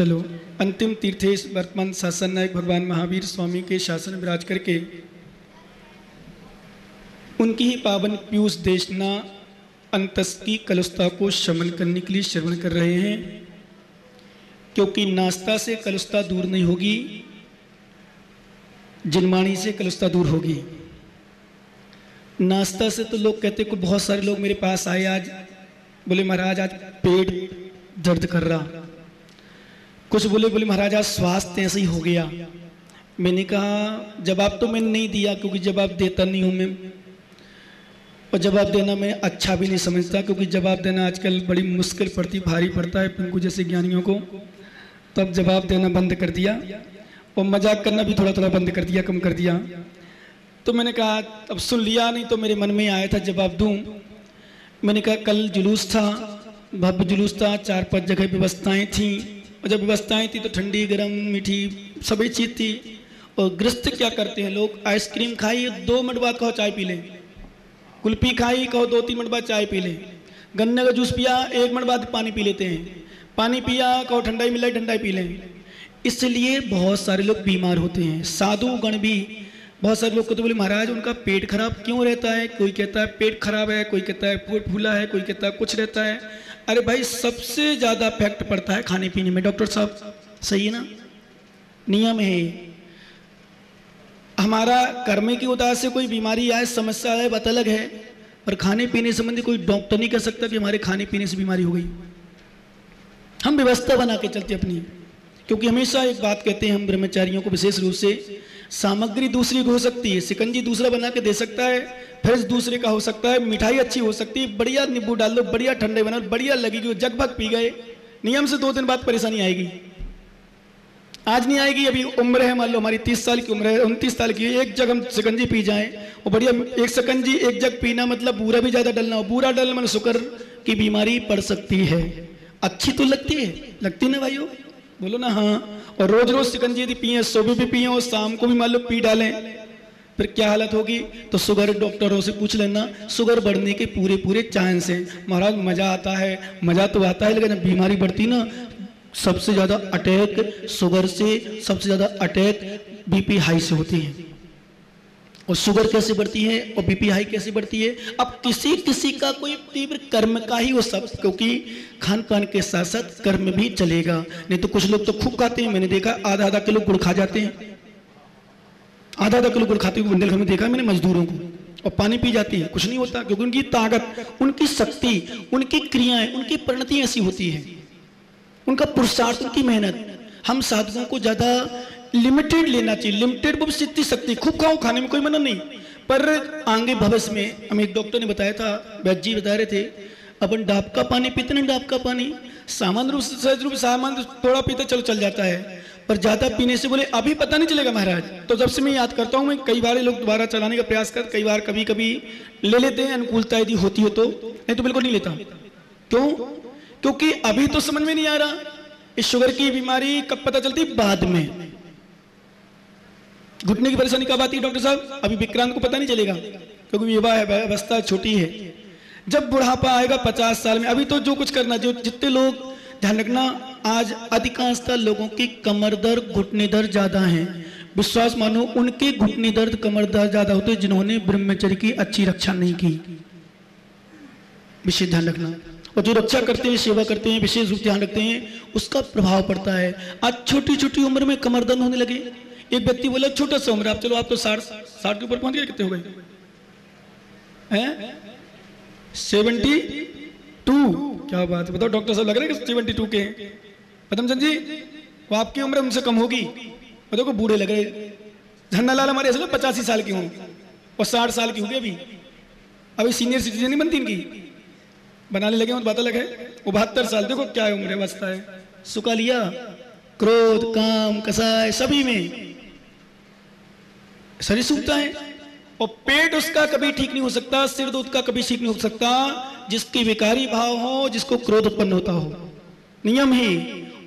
चलो अंतिम तीर्थेश वर्तमान शासन नायक भगवान महावीर स्वामी के शासन में विराज करके उनकी ही पावन पीयूष देशना अंतस की कलुषता को शमन करने के लिए श्रवण कर रहे हैं, क्योंकि नाश्ता से कलुषता दूर नहीं होगी, जिनवाणी से कलुषता दूर होगी। नाश्ता से तो लोग कहते को बहुत सारे लोग मेरे पास आए आज, बोले महाराज आज पेट दर्द कर रहा, कुछ बोले महाराज आज स्वास्थ्य ऐसे ही हो गया। मैंने कहा जवाब तो मैंने नहीं दिया, क्योंकि जवाब देता नहीं हूँ मैं, और जवाब देना मैं अच्छा भी नहीं समझता, क्योंकि जवाब देना आजकल बड़ी मुश्किल पड़ती, भारी पड़ता है पिंकू जैसे ज्ञानियों को। तो अब जवाब देना बंद कर दिया और मजाक करना भी थोड़ा थोड़ा बंद कर दिया, कम कर दिया। तो मैंने कहा अब सुन लिया, नहीं तो मेरे मन में आया था जवाब दूं। मैंने कहा कल जुलूस था, भव्य जुलूस था, 4-5 जगह व्यवस्थाएं थी, और जब व्यवस्थाएं थी तो ठंडी गर्म मीठी सभी चीज़ थी। और गृहस्थ क्या करते हैं लोग, आइसक्रीम खाई 2 मिनट बाद कहो चाय पी लें, कुल्फी खाई कहो 2-3 मिनट बाद चाय पी लें, गन्ने का जूस पिया 1 मिनट बाद पानी पी लेते हैं, पानी पिया कहो ठंडाई मिला ठंडाई पी लें। इसलिए बहुत सारे लोग बीमार होते हैं। साधु गण भी बहुत सारे लोग को तो बोले महाराज उनका पेट खराब क्यों रहता है, कोई कहता है पेट खराब है, कोई कहता है पेट फूला है, कोई कहता है कुछ रहता है। अरे भाई सबसे ज़्यादा इफेक्ट पड़ता है खाने पीने में, डॉक्टर साहब सही है ना, नियम है। हमारा कर्म की उदार से कोई बीमारी आए, समस्या आए, बात अलग है, पर खाने पीने संबंधी कोई डॉक्टर नहीं कह सकता कि हमारे खाने पीने से बीमारी हो गई। हम व्यवस्था बना के चलते अपनी, क्योंकि हमेशा एक बात कहते हैं हम ब्रह्मचारियों को विशेष रूप से, सामग्री दूसरी को हो सकती है, शिकंजी दूसरा बना के दे सकता है, फ्रिज दूसरे का हो सकता है, मिठाई अच्छी हो सकती है, बढ़िया नींबू डाल दो, बढ़िया ठंडे बना, बढ़िया लगेगी, जग भग पी गए, नियम से 2 दिन बाद परेशानी आएगी। आज नहीं आएगी, अभी उम्र है, मान लो हमारी 30 साल की उम्र है, 29 साल की है, एक जग हम शिकंजी पी जाएं और बढ़िया एक शिकंजी एक जग पीना मतलब बूरा भी ज्यादा डलना हो, बूरा डलना मतलब शुगर की बीमारी पड़ सकती है। अच्छी तो लगती है, लगती ना भाइयों, बोलो ना हाँ। और रोज रोज शिकंजी यदि पिए, सुबह भी पिए और शाम को भी मान लो पी डालें, फिर क्या हालत होगी। तो शुगर डॉक्टरों से पूछ लेना, शुगर बढ़ने के पूरे चांस हैं। महाराज मजा आता है, मजा तो आता है, लेकिन बीमारी बढ़ती ना, सबसे ज्यादा अटैक शुगर से, सबसे ज्यादा अटैक बीपी हाई से होती है। और शुगर कैसे बढ़ती है और बीपी हाई कैसे बढ़ती है। अब किसी किसी का कोई तीव्र कर्म का ही वो सब, क्योंकि खान पान के साथ साथ कर्म भी चलेगा। नहीं तो कुछ लोग तो खूब खाते हैं, मैंने देखा आधा किलो गुड़ खा जाते हैं, आधा किलो गुड़ खाते हुए बुंदेलखंड में देखा मैंने मजदूरों को, और पानी पी जाती है, कुछ नहीं होता, क्योंकि उनकी ताकत, उनकी शक्ति, उनकी क्रियाएं, उनकी परिणति ऐसी होती है, उनका पुरुषार्थ, उनकी मेहनत। हम साधुओं को ज्यादा लिमिटेड लेना चाहिए, लिमिटेड वो सिद्धि शक्ति, खूब खाओ, खाने में कोई मना नहीं, पर आगे भविष्य में हमें एक डॉक्टर ने बताया था, वैद्य जी बता रहे थे, अपन डाब का पानी पीते ना, डाब का पानी सामान्य रूप से, सहज रूप सामान्य थोड़ा पीते चलो चल जाता है, पर ज्यादा पीने से बोले अभी पता नहीं चलेगा महाराज। तो जब से मैं याद करता हूँ, मैं कई बार लोग दोबारा चलाने का प्रयास कर, कई बार कभी कभी ले लेते हैं, अनुकूलता यदि होती हो तो, नहीं तो बिल्कुल नहीं लेता। क्यों? क्योंकि अभी तो समझ में नहीं आ रहा, इस शुगर की बीमारी कब पता चलती, बाद में। घुटने की परेशानी कब आती है डॉक्टर साहब, अभी विक्रांत को पता नहीं चलेगा, क्योंकि युवा है, अवस्था छोटी है। जब बुढ़ापा आएगा 50 साल में, अभी तो जो कुछ करना, जो जितने लोग, ध्यान रखना, आज अधिकांशतः लोगों की कमर दर्द, घुटने दर्द ज्यादा हैं। विश्वास मानो उनके घुटने दर्द, कमर दर्द ज्यादा होते हैं जिन्होंने ब्रह्मचर्य की अच्छी रक्षा नहीं की। विशेष ध्यान रखना, और जो रक्षा करते हैं, सेवा करते हैं, विशेष रूप ध्यान रखते हैं, उसका प्रभाव पड़ता है। आज छोटी छोटी उम्र में कमर दर्द होने लगे। एक व्यक्ति बोला छोटा सा उम्र, आप चलो आप तो 60 के ऊपर पहुंच गए, कितने हो गए हैं? 72। क्या बात है, बताओ डॉक्टर साहब लग रहे हैं 72 के पदमचंद जी, वो आपकी उम्र उनसे कम होगी, और देखो बूढ़े लग रहे। झन्नालाल हमारे असल 85 साल की हों और 60 साल की होगी, अभी सीनियर सिटीजन नहीं बनती इनकी, बनाने लगे बात अलग है। वो 72 साल, देखो क्या है उम्र, अवस्था है। सुखा लिया, क्रोध, काम, कसाय सभी में शरीर सूखता है, और पेट उसका कभी ठीक नहीं हो सकता, सिर दूध का कभी ठीक नहीं हो सकता जिसके विकारी भाव हो, जिसको क्रोध उत्पन्न होता हो। नियम ही।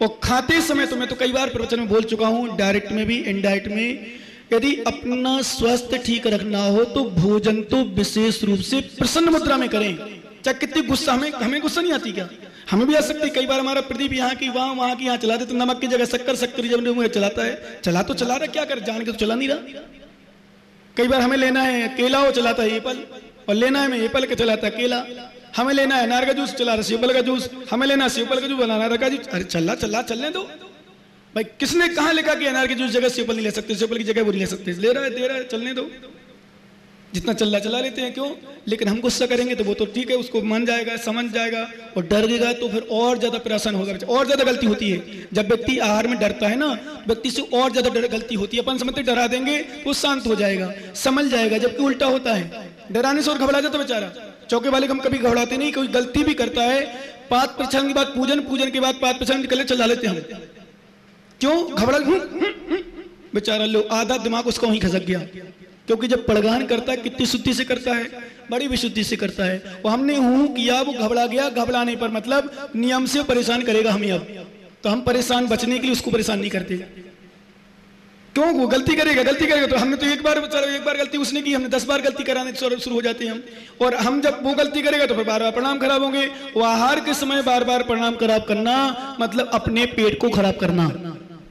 और खाते समय तो मैं तो कई बार प्रवचन में बोल चुका हूं, डायरेक्ट में भी इनडायरेक्ट में, यदि अपना स्वास्थ्य ठीक रखना हो तो भोजन तो विशेष रूप से प्रसन्न मुद्रा में करें। चाहे कितनी गुस्सा, हमें गुस्सा नहीं आती क्या, हमें भी आ सकती है। कई बार हमारा प्रदीप यहाँ की वहाँ की यहाँ चला दे, तो नमक की जगह शक्कर, शक्कर जब मुंह चलाता है, चला रहा, क्या कर, जान के तो चला नहीं रहा। कई बार हमें लेना है केला, वो चलाता है एप्पल, और लेना है हमें एप्पल के चलाता है केला। हमें लेना है अनार का जूस, चला रहा सेवफल का जूस। हमें लेना है सेवफल का जूस, अनार का जूस। अरे चलने दो भाई। किसने कहाँ लिखा कि अनार के जूस जगह सेवफल नहीं ले सकते, सेवफल की जगह वो नहीं ले सकते? ले रहा है, दे रहा है, चलने दो। जितना चल रहा चला लेते हैं, क्यों? लेकिन हम गुस्सा करेंगे तो वो तो ठीक है, उसको मान जाएगा, समझ जाएगा, और डर गएगा तो फिर और ज्यादा परेशान होगा, और ज्यादा गलती होती है। जब व्यक्ति आहार में डरता है ना, व्यक्ति से और ज्यादा गलती होती है। अपन समझते डरा देंगे वो शांत हो जाएगा, समझ जाएगा, जबकि उल्टा होता है। डराने से और घबरा जाता बेचारा। चौके वाले को हम कभी घबराते नहीं। कोई गलती भी करता है, पाठ प्रचार के बाद पूजन, पूजन के बाद पाठ प्रचार निकले चला लेते हम। क्यों? घबरा बेचारा, लो आधा दिमाग उसका वहीं खसक गया। क्योंकि जब पड़गान करता है कितनी शुद्धि से करता है, बड़ी विशुद्धि से करता है। वो हमने हूं किया, वो घबरा गया। घबराने पर मतलब नियम से परेशान करेगा हमें। अब तो हम परेशान बचने के लिए उसको परेशान नहीं करते। क्यों? वो गलती करेगा तो हमने तो एक बार गलती उसने की, हमने 10 बार गलती कराने शुरू हो जाते हैं हम। और हम जब वो गलती करेगा तो फिर बार बार प्रणाम खराब होंगे। वो आहार के समय बार बार प्रणाम खराब करना मतलब अपने पेट को खराब करना।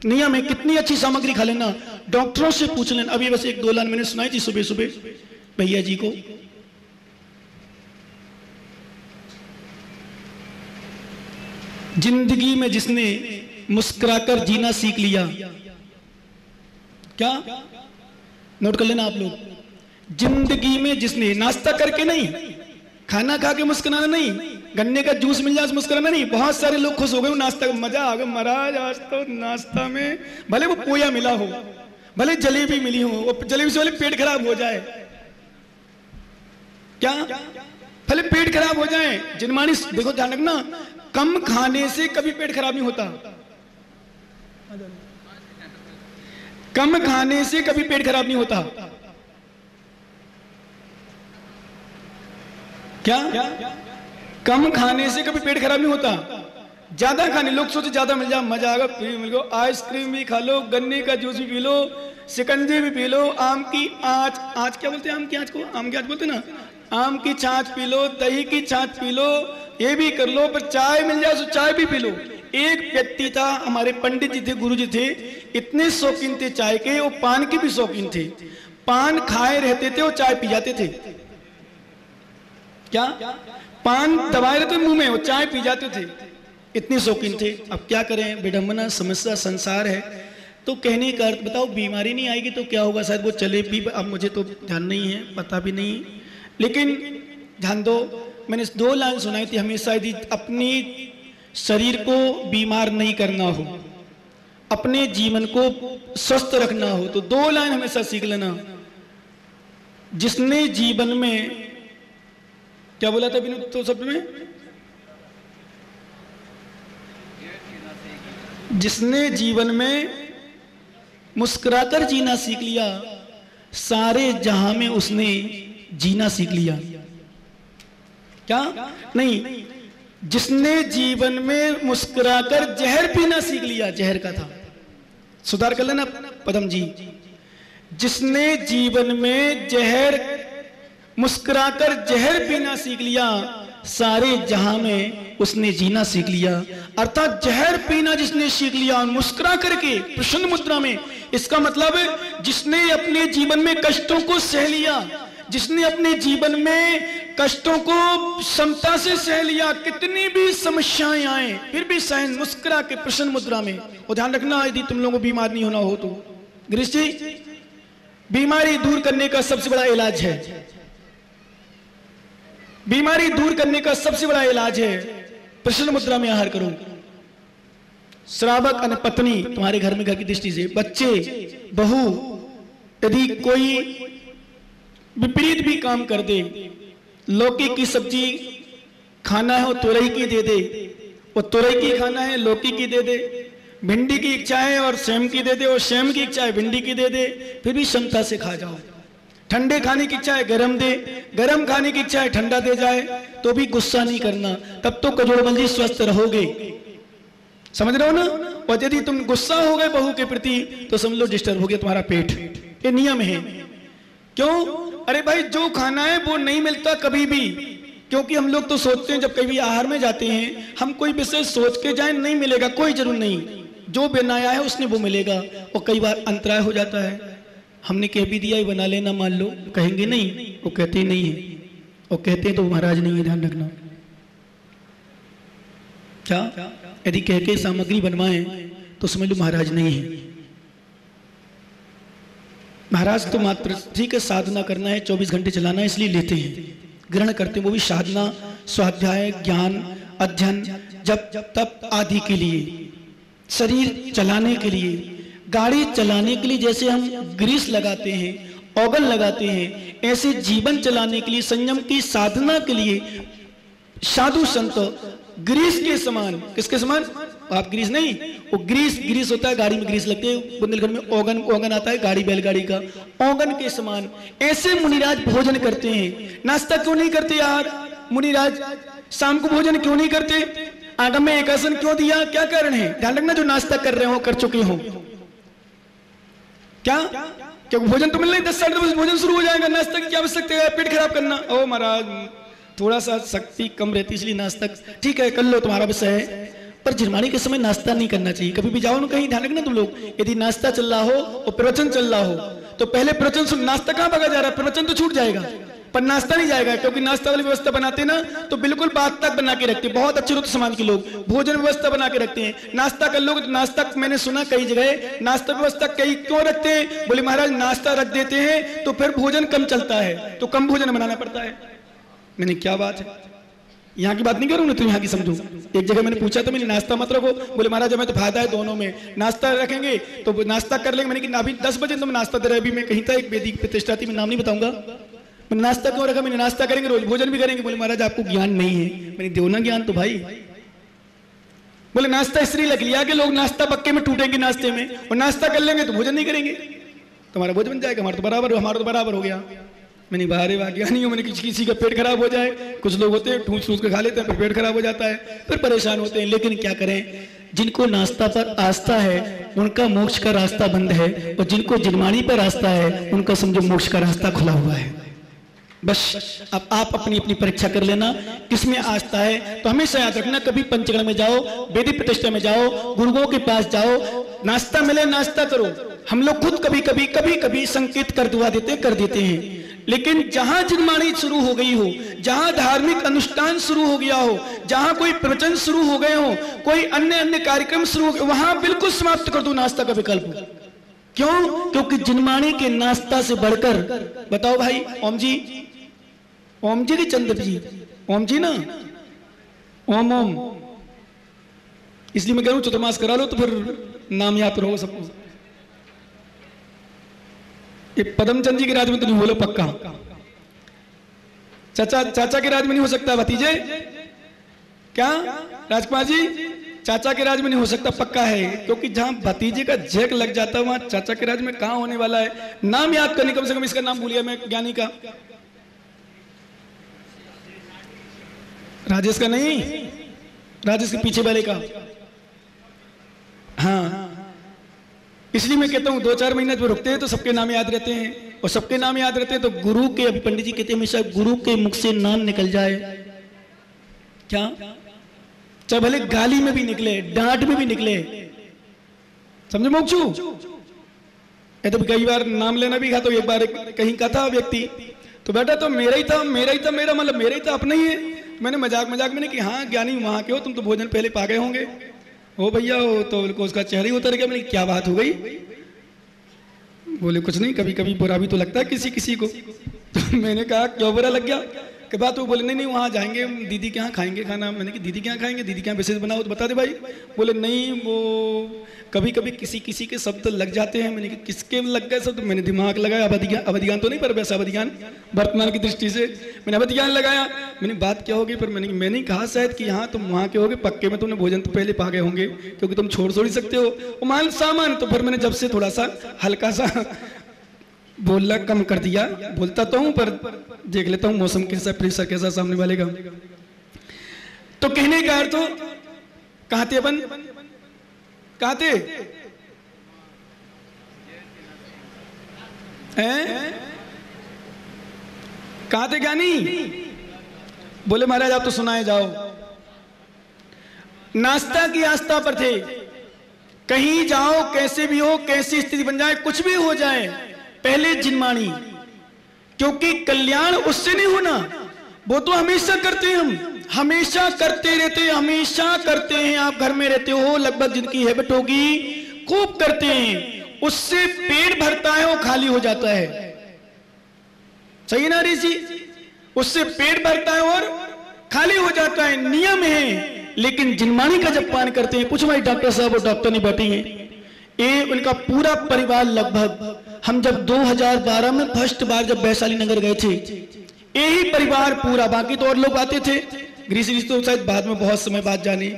नियम है, कितनी अच्छी सामग्री खा लेना, डॉक्टरों से पूछ लेना। अभी बस 1-2 लाइन मैंने सुनाई थी सुबह सुबह भैया जी को। जिंदगी में जिसने मुस्कुराकर जीना सीख लिया, क्या नोट कर लेना आप लोग। जिंदगी में जिसने, नाश्ता करके नहीं, खाना खा के मुस्कुराना नहीं, गन्ने का जूस मिल जाए मुस्कुराना नहीं। बहुत सारे लोग खुश हो गए, नाश्ता मजा आ गया महाराज, आज तो नाश्ता में भले वो पोया मिला हो, भले जलेबी मिली हो, वो जलेबी से भले पेट खराब हो जाए, क्या भले पेट खराब हो जाए। जिनमानी देखो, ध्यान रखना, कम खाने से कभी पेट खराब नहीं होता। कम खाने से कभी पेट खराब नहीं होता। क्या? कम खाने से कभी पेट खराब नहीं होता। ज्यादा खाने, लोग सोचे ज्यादा मिल जाए मजा आएगा, फ्री मिल गो, आइसक्रीम भी खा लो, गन्ने का जूस भी पी लो, शिकंजी भी पी लो, आम की आँच क्या बोलते हैं, आम की आँच को, आम की आँच बोलते ना, आम की छाछ पी लो, दही की छाछ पी लो, ये भी कर लो, पर चाय मिल जाए तो चाय भी पी लो। एक व्यक्ति था, हमारे पंडित जी थे, गुरु जी थे, इतने शौकीन थे चाय के, वो पान के भी शौकीन थे। पान खाए रहते थे और चाय पी जाते थे। क्या? पान दबाए रहते मुंह में, वो चाय पी जाते थे, इतने शौकीन थे। अब क्या करें, विडंबना, समस्या, संसार है। तो कहने का अर्थ बताओ, बीमारी नहीं आएगी तो क्या होगा, शायद वो चले भी। अब मुझे तो ध्यान नहीं है, पता भी नहीं, लेकिन ध्यान दो, मैंने 2 लाइन सुनाई थी हमेशा। यदि अपनी शरीर को बीमार नहीं करना हो, अपने जीवन को स्वस्थ रखना हो, तो 2 लाइन हमेशा सीख लेना। जिसने जीवन में, क्या बोला था विनोद तो शब्द में, जिसने जीवन में मुस्कुराकर जीना सीख लिया, सारे जहां में उसने जीना सीख लिया। क्या? नहीं, जिसने जीवन में मुस्कुराकर जहर पीना सीख लिया, जहर का था, सुधार कर लेना पदम जी। जिसने जीवन में मुस्कुराकर जहर पीना सीख लिया, सारे जहां में उसने जीना सीख लिया। अर्थात जहर पीना जिसने सीख लिया और मुस्कुरा करके प्रसन्न मुद्रा में, इसका मतलब जिसने अपने जीवन में कष्टों को सह लिया, जिसने अपने जीवन में कष्टों को क्षमता से सह लिया, कितनी भी समस्याएं आए फिर भी सहन, मुस्कुरा के प्रसन्न मुद्रा में। और ध्यान रखना, यदि तुम लोगों को बीमार नहीं होना हो तो गिरीश जी, बीमारी दूर करने का सबसे बड़ा इलाज है, बीमारी दूर करने का सबसे बड़ा इलाज है प्रसन्न मुद्रा में आहार करो। श्रावक पत्नी तुम्हारे घर में, घर की दृष्टि से, बच्चे, बहू, यदि कोई विपरीत भी काम कर दे, लौकी की सब्जी खाना है वो तुरई की दे दे, वो तुरई की खाना है लौकी की दे दे, भिंडी की इच्छा है और सेम की दे दे, और सेम की इच्छा है भिंडी की दे दे, फिर भी क्षमता से खा जाओ। ठंडे खाने की इच्छा है गरम दे, गरम खाने की इच्छा है ठंडा दे जाए, तो भी गुस्सा नहीं करना, तब तो कजोड़बंदी स्वस्थ रहोगे। समझ रहे हो ना? और यदि तुम गुस्सा हो गए बहू के प्रति तो समझ लो डिस्टर्ब हो गया तुम्हारा पेट। ये नियम है। क्यों? अरे भाई, जो खाना है वो नहीं मिलता कभी भी, क्योंकि हम लोग तो सोचते हैं जब कभी आहार में जाते हैं हम कोई विषय सोच के जाए, नहीं मिलेगा, कोई जरूर नहीं, जो बनाया है उसने वो मिलेगा। और कई बार अंतराय हो जाता है, हमने कह भी दिया बना लेना, मान लो, कहेंगे नहीं, वो कहते ही नहीं है, और कहते हैं तो महाराज नहीं है, ध्यान रखना। क्या यदि कह के सामग्री बनवाएं तो समझ लो महाराज नहीं है। महाराज तो मात्र ठीक है साधना करना है, 24 घंटे चलाना है, इसलिए लेते हैं, ग्रहण करते हैं, वो भी साधना, स्वाध्याय, ज्ञान, अध्ययन, जब तप आदि के लिए, शरीर चलाने के लिए, गाड़ी चलाने के लिए जैसे हम ग्रीस लगाते हैं, ऑगन लगाते हैं, ऐसे जीवन चलाने के लिए, संयम की साधना के लिए साधु संत ग्रीस के समान, किसके समान? आप ग्रीस नहीं, वो ग्रीस होता है, गाड़ी में ग्रीस लगते हैं, बुंदेलखंड में ओगन आता है, गाड़ी बैलगाड़ी का, ओगन के समान ऐसे मुनिराज भोजन करते हैं। नाश्ता क्यों नहीं करते यार मुनिराज? शाम को भोजन क्यों नहीं करते? आगम में एक आसन क्यों दिया? क्या कारण है? ध्यान रखना, जो नाश्ता कर रहे हो, कर चुके हो, क्या क्योंकि भोजन तो मिल नहीं, 10 साढ़े 10 भोजन शुरू हो जाएगा, नाश्ता की क्या आवश्यकता है? पेट खराब करना? ओ महाराज थोड़ा सा शक्ति कम रहती इसलिए नाश्ता, ठीक है कर लो, तुम्हारा विषय है, पर जिरमानी के समय नाश्ता नहीं करना चाहिए। कभी भी जाओ ना कहीं, ध्यान रखना तुम लोग, यदि नाश्ता चल रहा हो और प्रवचन चल रहा हो तो पहले प्रवचन सुन, नाश्ता कहां भागा जा रहा है? प्रवचन तो छूट जाएगा पर नाश्ता नहीं जाएगा, क्योंकि नाश्ता वाली व्यवस्था बनाते ना तो बिल्कुल बात तक बना के रखते, बहुत अच्छे रुत समाज के लोग भोजन व्यवस्था बना के रखते हैं। नाश्ता कर लोगे तो नाश्ता, मैंने सुना कई जगह नाश्ता व्यवस्था कई क्यों रखते हैं, बोले महाराज नाश्ता रख देते हैं तो फिर भोजन कम चलता है, तो कम भोजन बनाना पड़ता है। मैंने क्या बात है, यहाँ की बात नहीं करूँ ना, तुम यहाँ की समझो। एक जगह मैंने पूछा तो मैंने नाश्ता मत रखो, बोले महाराज हमें तो फायदा है दोनों में, नाश्ता रखेंगे तो नाश्ता कर लेंगे। मैंने कि अभी 10 बजे तो मैं नाश्ता दे रहा, अभी मैं कहीं था एक वेदी प्रतिष्ठा थी, मैं नाम नहीं बताऊंगा, मैंने नाश्ता क्यों रखा? मैंने नाश्ता करेंगे रोज, भोजन भी करेंगे। बोले महाराज आपको ज्ञान नहीं है। मैंने दो ना ज्ञान तो भाई, बोले नाश्ता इसलिए लग लिया कि लोग नाश्ता पक्के में टूटेंगे नाश्ते में, और नाश्ता कर लेंगे तो भोजन नहीं करेंगे, तुम्हारा भोजन बन जाएगा, हमारा तो बराबर हो गया। मैंने बाहर ज्ञानी हूं, मैंने किसी का पेट खराब हो जाए, कुछ लोग होते हैं ठूस ठूस के खा लेते हैं, फिर पेट खराब हो जाता है, फिर परेशान होते हैं। लेकिन क्या करें, जिनको नाश्ता पर आस्था है उनका मोक्ष का रास्ता बंद है, और जिनको जिनमानी पर आस्था है उनका समझो मोक्ष का रास्ता खुला हुआ है। बस अब आप अपनी अपनी परीक्षा कर लेना किसमें आस्था है। तो हमेशा याद रखना, कभी पंचगण में जाओ, वेदी प्रतिष्ठा में जाओ, गुरुओं के पास जाओ, नाश्ता मिले नाश्ता करो। हम लोग खुद कभी कभी संकेत कर देते हैं, लेकिन जहां जिनमानी शुरू हो गई हो, जहां धार्मिक अनुष्ठान शुरू हो गया हो, जहां कोई प्रवचन शुरू हो गए हो, कोई अन्य कार्यक्रम शुरू हो गए, वहां बिल्कुल समाप्त कर दो नाश्ता का विकल्प। क्यों? क्योंकि जिनमानी के नाश्ता से बढ़कर, बताओ भाई, ओम जी की चंद्र जी, ओम जी ना, ओम ओम, इसलिए मैं कह रहा हूं चतुर्मास करा लो तो फिर नाम याद रहो सबको। ये पदमचंद जी के राज में तो नहीं बोलो पक्का, चाचा के राज में नहीं हो सकता, भतीजे क्या राजकुमार जी चाचा के राज में नहीं हो सकता, पक्का है, क्योंकि जहां भतीजे का जैक लग जाता है वहां चाचा के राज में कहां होने वाला है। नाम याद करने, कम से कम इसका नाम भूल गया मैं, ज्ञानी का, राजेश का नहीं, राजेश के पीछे वाले का, हाँ। इसलिए मैं कहता हूं 2-4 महीने जो रुकते हैं तो सबके नाम याद रहते हैं, और सबके नाम याद रहते हैं तो गुरु के, अभी पंडित जी कहते हैं हमेशा गुरु के मुख से नाम निकल जाए, क्या चाहे भले गाली में भी निकले, डांट में भी निकले, समझे मोक्षू। तो कई बार नाम लेना भी था, तो एक बार कहीं का था व्यक्ति, तो बेटा तो मेरा ही था, मेरा मतलब मेरा ही था, अपना ही है। मैंने मजाक में कि हाँ ज्ञानी वहां के हो तुम, तो भोजन पहले पा गए होंगे। ओ भैया हो तो उसका चेहरा ही उतर गया। मैंने क्या बात हो गई? बोले कुछ नहीं, कभी कभी बुरा भी तो लगता है किसी को। तो मैंने कहा क्यों बुरा लग गया? कि बात वो बोले नहीं वहाँ जाएंगे दीदी के यहाँ खाएंगे खाना। मैंने कि दीदी के यहाँ खाएंगे, दीदी के यहाँ विशेष बनाओ तो बता दे भाई। बोले नहीं वो कभी कभी किसी के शब्द लग जाते हैं। मैंने कि किसके लग गए शब्द? मैंने दिमाग लगाया, अवधिज्ञान तो नहीं पर वैसा अवधिज्ञान वर्तमान की दृष्टि से मैंने अवधिज्ञान लगाया। मैंने बात क्या होगी, पर मैंने कहा शायद कि हाँ तुम वहाँ के होगे, पक्के में तुमने भोजन तो पहले पा गए होंगे क्योंकि तुम छोड़ ही सकते हो माल सामान। तो फिर मैंने जब से थोड़ा सा हल्का सा बोलना कम कर दिया। बोलता तो हूं पर देख लेता हूं मौसम कैसा, प्रेशर कैसा सामने वाले का। तो कहने का अर्थ कहां थे अपन, कहां थे? कहां थे ज्ञानी? बोले महाराज आप तो सुनाए जाओ। नाश्ता की आस्था पर थे, कहीं जाओ कैसे भी हो, कैसी स्थिति बन जाए, कुछ भी हो जाए, पहले जिनमानी, क्योंकि कल्याण उससे नहीं होना, वो तो हमेशा करते हैं, हम हमेशा करते रहते हैं, हमेशा करते हैं। आप घर में रहते हो, लगभग जिनकी हैबिट होगी खूब करते हैं, उससे पेट भरता है, वो खाली हो जाता है। सही ना ऋषि? उससे पेट भरता है और खाली हो जाता है, नियम है। लेकिन जिनमानी का जब पान करते हैं, पूछो भाई डॉक्टर साहब, वो डॉक्टर नहीं बैठी हैं, ये उनका पूरा परिवार लगभग, हम जब 2012 में फर्स्ट बार जब वैशाली नगर गए थे, यही परिवार पूरा, बाकी तो और लोग आते थे, ग्रीसी तो शायद बाद में बहुत समय बाद जाने,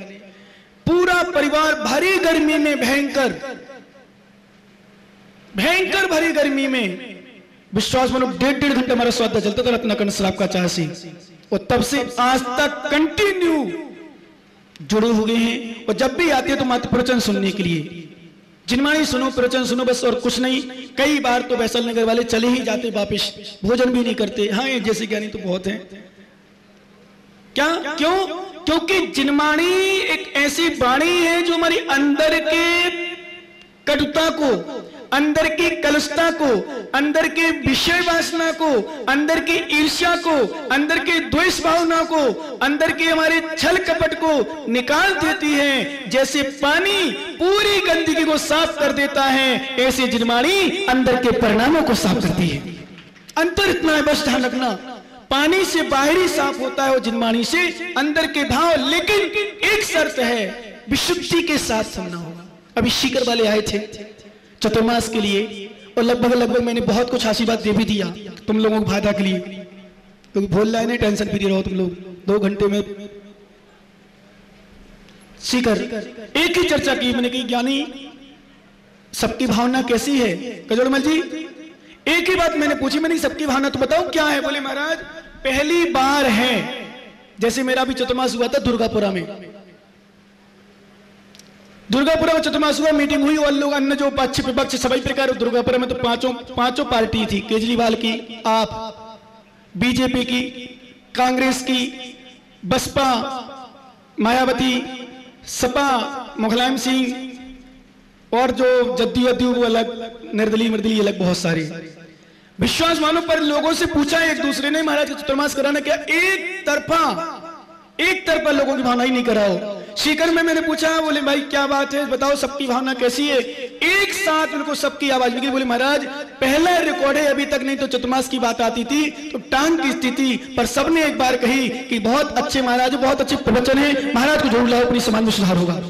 पूरा परिवार भारी गर्मी में, भयंकर भारी गर्मी में, विश्वास मानो 1.5 घंटा हमारा स्वाद चलता था रत्नाकंड शराब का चाह से, और तब से आज तक कंटिन्यू जुड़े हुए हैं। और जब भी आते हैं तो मात्र प्रवचन सुनने के लिए, जिनमानी सुनो, प्रवचन सुनो, बस और कुछ नहीं। कई बार तो वैशाली नगर वाले चले ही जाते वापिस, भोजन भी नहीं करते। हाँ, ये जैसे ज्ञानी तो बहुत हैं। क्या? क्यों? क्योंकि जिनमानी एक ऐसी वाणी है जो हमारी अंदर के कटुता को, अंदर की कलुषता को, अंदर के विषय वासना को, अंदर की ईर्ष्या को, अंदर के द्वेष भावना को, अंदर के हमारे छल कपट को निकाल देती है। जैसे पानी पूरी गंदगी को साफ कर देता है, ऐसे जिनमानी अंदर के परिणामों को साफ करती है। अंतर इतना है, बस ध्यान रखना, पानी से बाहरी साफ होता है और जिनमानी से अंदर के भाव। लेकिन एक शर्त है, विशुद्धि के साथ सुनना होगा। अभी सीकर वाले आए थे चतुर्मास के लिए, और लगभग मैंने बहुत कुछ आशीर्वाद दे भी दिया तुम लोगों को फायदा के लिए, क्योंकि बोल रहा है ना, टेंशन फ्री रहो तुम लोग। 2 घंटे में सीकर एक ही चर्चा की मैंने, कि ज्ञानी सबकी भावना कैसी है? कजोड़मल जी एक ही बात मैंने पूछी, मैंने सबकी भावना तो बताओ क्या है? बोले महाराज पहली बार है, जैसे मेरा भी चतुर्मास हुआ था दुर्गापुरा में, दुर्गापुरा में चतुर्मास हुआ, मीटिंग हुई, और लोग अन्य जो पक्ष विपक्ष सभी प्रकार, दुर्गापुरा में तो पांचों पार्टी थी, केजरीवाल की, आप, बीजेपी की, कांग्रेस की, बसपा, मायावती, सपा, मुलायम सिंह, और जो जद्दू वो अलग, निर्दलीय अलग, बहुत सारे। विश्वास मानो पर लोगों से पूछा एक दूसरे ने, महाराज चतुर्मास कराना क्या? एक तरफा लोगों की भावना ही नहीं कराओ। सीकर में मैंने पूछा, बोले भाई क्या बात है, बताओ सबकी भावना कैसी है? एक साथ उनको सबकी आवाज मिली। बोले महाराज पहला रिकॉर्ड है, अभी तक नहीं तो चतुर्मास की बात आती थी तो टांग की स्थिति, पर सबने एक बार कही कि बहुत अच्छे महाराज, बहुत अच्छे प्रवचन है, महाराज को जरूर लाओ, अपनी समाज में सुधार होगा।